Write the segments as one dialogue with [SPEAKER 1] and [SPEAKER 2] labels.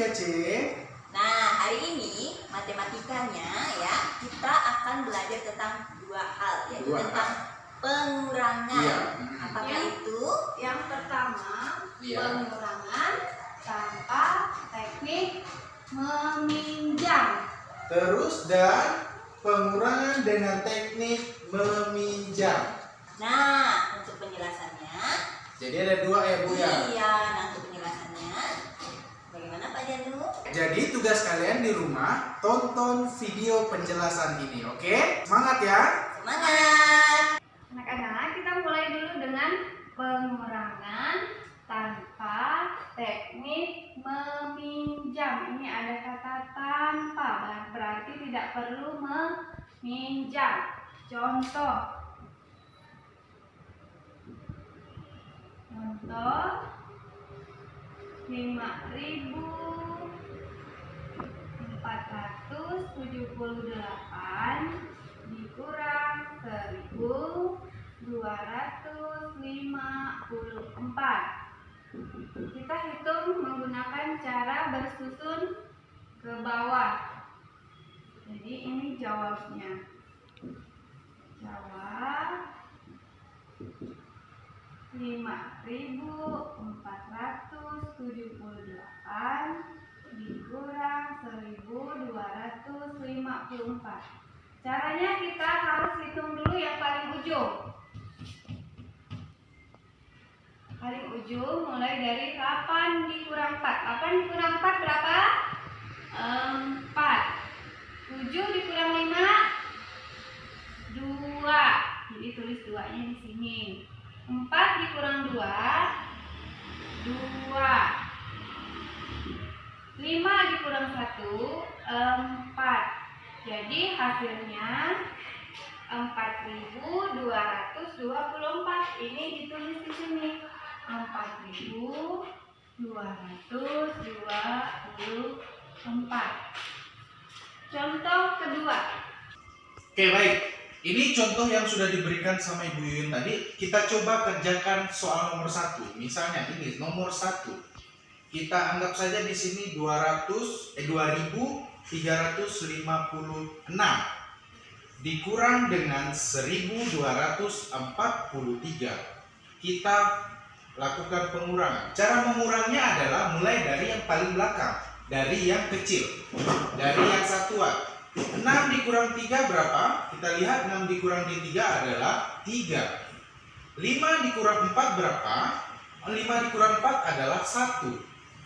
[SPEAKER 1] 3C?
[SPEAKER 2] Nah, hari ini matematikanya ya, kita akan belajar tentang dua hal, yaitu tentang pengurangan.
[SPEAKER 1] Iya.
[SPEAKER 2] Apakah itu?
[SPEAKER 3] Yang pertama,
[SPEAKER 1] Iya.
[SPEAKER 3] pengurangan tanpa teknik meminjam.
[SPEAKER 1] Terus dan pengurangan dengan teknik meminjam.
[SPEAKER 2] Nah, untuk penjelasannya.
[SPEAKER 1] Jadi ada dua ya Bu ya?
[SPEAKER 2] Iya, nah untuk penjelasannya bagaimana Pak Janu?
[SPEAKER 1] Jadi tugas kalian di rumah tonton video penjelasan ini, oke? Semangat ya!
[SPEAKER 2] Semangat!
[SPEAKER 3] Anak-anak, kita mulai dulu dengan pengurangan tanpa teknik meminjam. Ini ada kata tanpa, berarti tidak perlu meminjam. Contoh 5.478 dikurang 1.254. Kita hitung menggunakan cara bersusun ke bawah. Jadi ini jawabnya. Jawab 5.478 dikurang 1.254. Caranya kita harus hitung dulu yang paling ujung. Paling ujung mulai dari 8 dikurang 4. 8 dikurang 4 berapa? 4. 7 dikurang 5? 2. Jadi tulis 2-nya di sini. 4 dikurang 2, 2. 5 dikurang 1, 4. Jadi hasilnya 4.224. Ini ditulis di sini. 4.224. Contoh kedua.
[SPEAKER 1] Oke, baik. Ini contoh yang sudah diberikan sama Ibu Yuyun tadi. Kita coba kerjakan soal nomor 1. Misalnya ini nomor 1. Kita anggap saja di sini 2.356 dikurang dengan 1.243. Kita lakukan pengurangan. Cara mengurangnya adalah mulai dari yang paling belakang, dari yang kecil, dari yang satuan. 6 dikurang 3 berapa? Kita lihat 6 dikurang 3 adalah 3. 5 dikurang 4 berapa? 5 dikurang 4 adalah 1.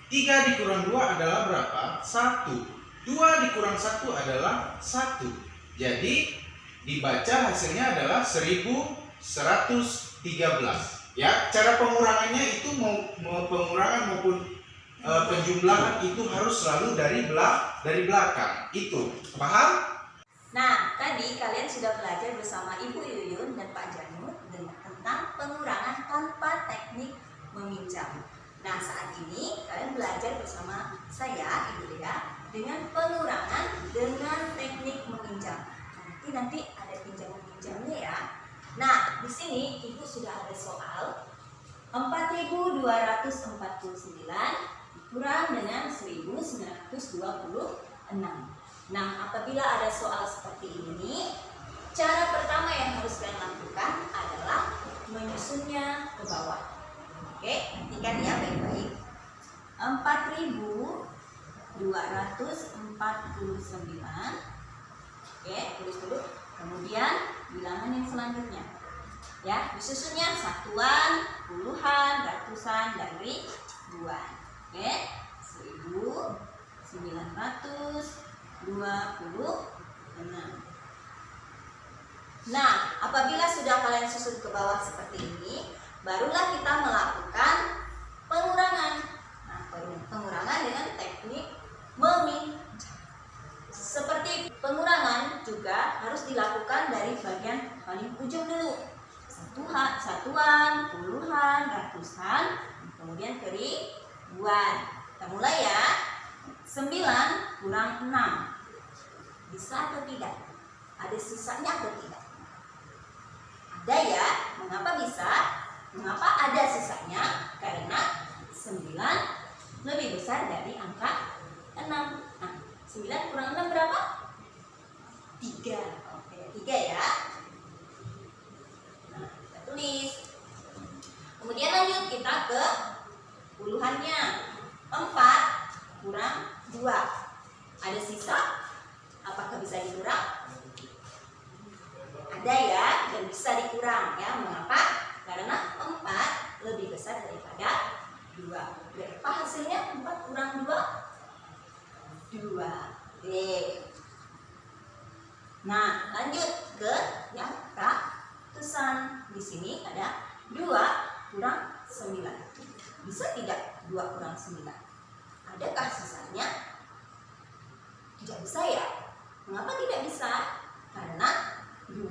[SPEAKER 1] 3 dikurang 2 adalah berapa? 1. 2 dikurang 1 adalah 1. Jadi dibaca hasilnya adalah 1113. Ya, cara pengurangannya itu mau pengurangan maupun penjumlahan itu harus selalu dari belakang. Itu paham?
[SPEAKER 2] Nah, tadi kalian sudah belajar bersama Ibu Yuyun dan Pak Janu tentang pengurangan tanpa teknik meminjam. Nah, saat ini kalian belajar bersama saya, Ibu Dea, dengan pengurangan dengan teknik meminjam. Nanti ada pinjam-pinjamnya ya. Nah, di sini Ibu sudah ada soal 4.249 kurang dengan 1.926. Nah, apabila ada soal seperti ini, cara pertama yang harus kalian lakukan adalah menyusunnya ke bawah. Oke, perhatikan ya baik-baik. 4.249. Oke, tulis dulu. Kemudian bilangan yang selanjutnya. Ya, disusunnya satuan, puluhan, ratusan, dan ribuan. Oke, 1.926. Nah, apabila sudah kalian susun ke bawah seperti ini, barulah kita melakukan pengurangan. Nah, pengurangan dengan teknik meminjam. Seperti pengurangan juga harus dilakukan dari bagian paling ujung dulu. Satuan, puluhan, ratusan, kemudian ke ribuan. Kita mulai ya. 9 kurang 6. Bisa atau tidak? Ada sisanya atau tidak? Ada ya. Mengapa bisa? Mengapa ada sisanya? Karena 9 lebih besar dari angka 6. Nah, 9 kurang 6 berapa? 3. Oke, 3 ya. Nah, kita tulis. Kemudian lanjut kita ke puluhannya. 4 kurang 2. Ada sisa? Apakah bisa dikurang? Ada ya, dan bisa dikurang ya. Mengapa? Karena 4 lebih besar daripada 2. Berapa hasilnya? 4 kurang 2? 2. Oke. Nah, lanjut ke yang ratusan. Di sini ada 2 kurang 9. Bisa tidak 2 kurang 9? Adakah sisanya? Tidak bisa ya. Mengapa tidak bisa? Karena 2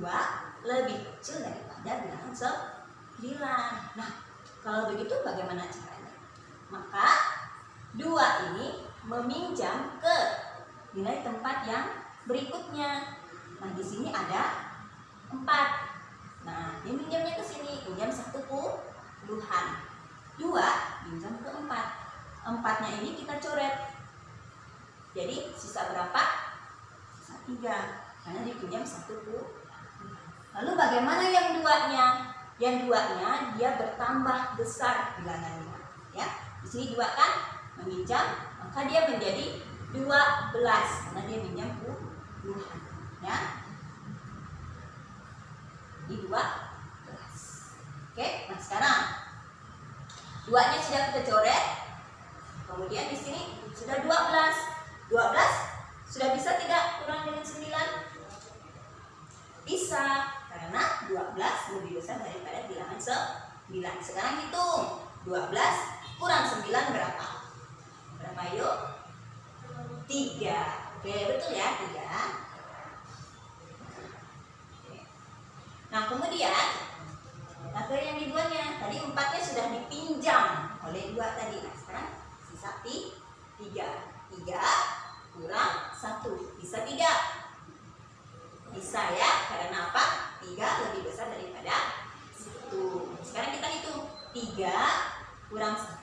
[SPEAKER 2] lebih kecil daripada bilangan 9. Nah, kalau begitu bagaimana caranya? Maka 2 ini meminjam ke nilai tempat yang berikutnya. Nah, di sini ada 4. Nah, dia minjamnya ke sini, pinjam 1 puluhan. 2 pinjam ke 4. 4-nya ini kita coret. Jadi sisa berapa? Sisa 3. Karena dipinjam 1 puluhan. Lalu bagaimana yang 2-nya? Yang 2-nya dia bertambah besar bilangannya. Ya, di sini 2 kan meminjam, maka dia menjadi 12 karena dia minjam puluhan. Ya, di 12. Oke, nah sekarang 2-nya sudah kita coret. Kemudian di sini sudah 12. 12 sudah bisa tidak kurang dengan 9? Bisa, karena 12 lebih besar daripada bilangan 9. Sekarang hitung 12 kurang 9 berapa? Berapa yuk? 3. Oke, betul ya, 3. Nah, kemudian kita ke yang dibuatnya. Tadi 4-nya sudah dipinjam oleh 2 tadi. Nah, sekarang sisa 3. 3 kurang 1. Bisa tidak? Bisa ya. Karena apa? 3 lebih besar daripada 1. Sekarang kita hitung. 3 kurang 1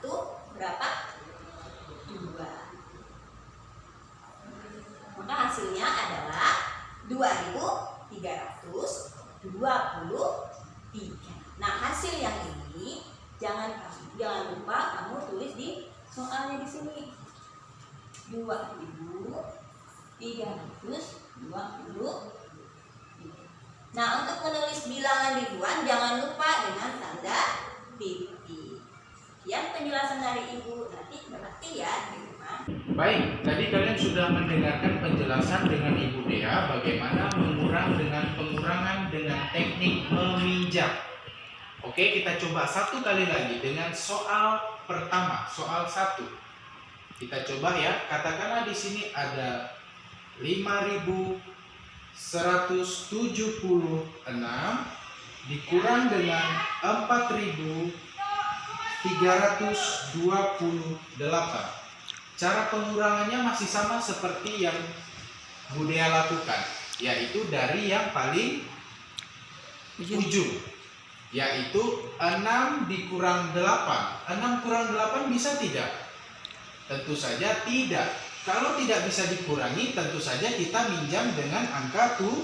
[SPEAKER 2] berapa? 2. Maka hasilnya adalah 2.323. Nah, hasil yang ini jangan lupa kamu tulis di soalnya di sini. 2.323. Nah, untuk menulis bilangan ribuan jangan lupa dengan tanda titik. Sekian penjelasan dari Ibu. Nanti berarti ya di rumah.
[SPEAKER 1] Baik, tadi kalian sudah mendengarkan penjelasan dengan Ibu Dea bagaimana mengurang dengan pengurangan dengan teknik meminjam. Oke, kita coba satu kali lagi dengan soal pertama, soal 1. Kita coba ya, katakanlah di sini ada 5.176 dikurang dengan 4.328. Cara pengurangannya masih sama seperti yang Bu Dea lakukan, yaitu dari yang paling ujung, yaitu 6 dikurang 8. 6 kurang 8 bisa tidak? Tentu saja tidak. Kalau tidak bisa dikurangi, tentu saja kita minjam dengan angka 7.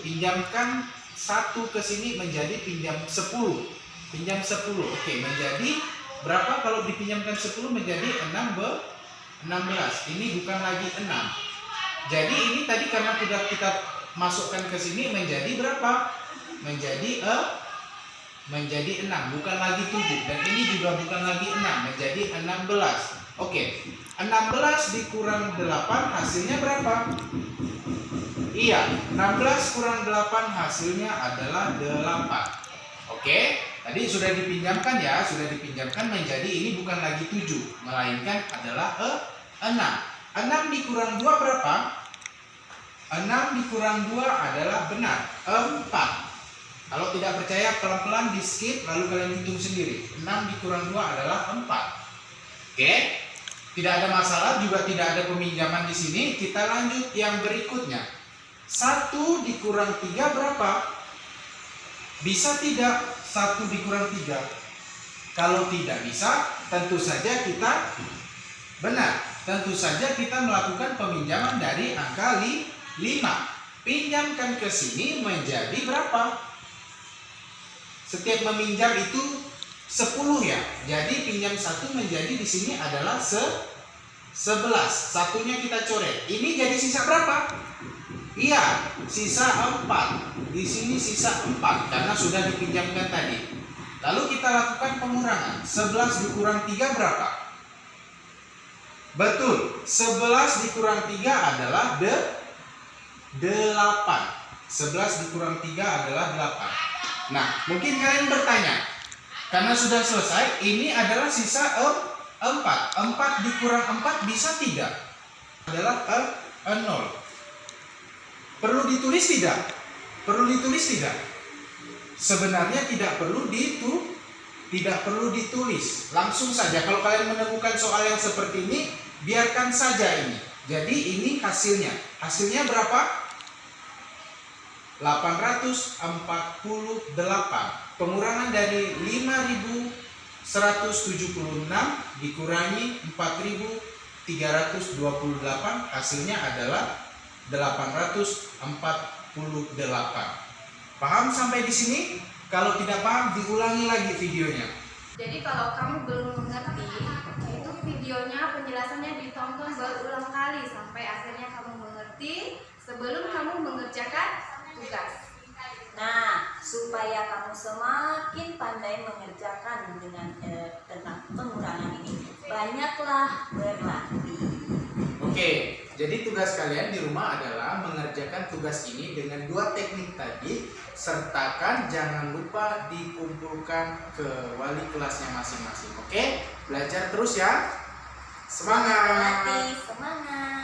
[SPEAKER 1] Pinjamkan 1 ke sini menjadi pinjam 10. Pinjam 10. Oke, menjadi berapa kalau dipinjamkan 10 menjadi 16. Ini bukan lagi 6. Jadi ini tadi karena sudah kita masukkan ke sini menjadi berapa? Menjadi 6, bukan lagi 7. Dan ini juga bukan lagi 6, menjadi 16. Oke, 16 dikurang 8 hasilnya berapa? Iya, 16 kurang 8 hasilnya adalah 8. Oke, tadi sudah dipinjamkan ya, sudah dipinjamkan menjadi ini bukan lagi 7, melainkan adalah 6. 6 dikurang 2 berapa? 6 dikurang 2 adalah benar, 4. Kalau tidak percaya pelan-pelan di skip lalu kalian hitung sendiri. 6 dikurang 2 adalah 4. Oke, tidak ada masalah, juga tidak ada peminjaman di sini. Kita lanjut yang berikutnya. 1 dikurang 3 berapa? Bisa tidak 1 dikurang 3? Kalau tidak bisa, tentu saja kita benar. tentu saja kita melakukan peminjaman dari angka 5. Pinjamkan ke sini menjadi berapa? Setiap meminjam itu 10 ya. Jadi pinjam 1 menjadi di sini adalah 11. Satunya kita coret. Ini jadi sisa berapa? Iya, sisa 4. Di sini sisa 4 karena sudah dipinjamkan tadi. Lalu kita lakukan pengurangan. 11 dikurang 3 berapa? Betul, 11 dikurang 3 adalah 8. 11 dikurang 3 adalah 8. Nah, mungkin kalian bertanya, karena sudah selesai, ini adalah sisa 4. 4 dikurang 4 bisa 3. Adalah 0. Perlu ditulis tidak? Perlu ditulis tidak? Sebenarnya tidak perlu ditulis. Langsung saja kalau kalian menemukan soal yang seperti ini, biarkan saja ini. Jadi ini hasilnya. Hasilnya berapa? 848. Pengurangan dari 5.176 dikurangi 4.328, hasilnya adalah 848. Paham sampai di sini? Kalau tidak paham, diulangi lagi videonya.
[SPEAKER 3] Jadi kalau kamu belum mengerti, itu videonya penjelasannya ditonton berulang kali sampai akhirnya kamu mengerti sebelum kamu mengerjakan tugas.
[SPEAKER 2] Nah, supaya kamu semakin pandai mengerjakan dengan tentang pengurangan ini, banyaklah berlatih.
[SPEAKER 1] Oke, jadi tugas kalian di rumah adalah mengerjakan tugas ini dengan 2 teknik tadi. Sertakan, jangan lupa dikumpulkan ke wali kelasnya masing-masing. Oke, belajar terus ya. Semangat!
[SPEAKER 2] Berlatih, semangat!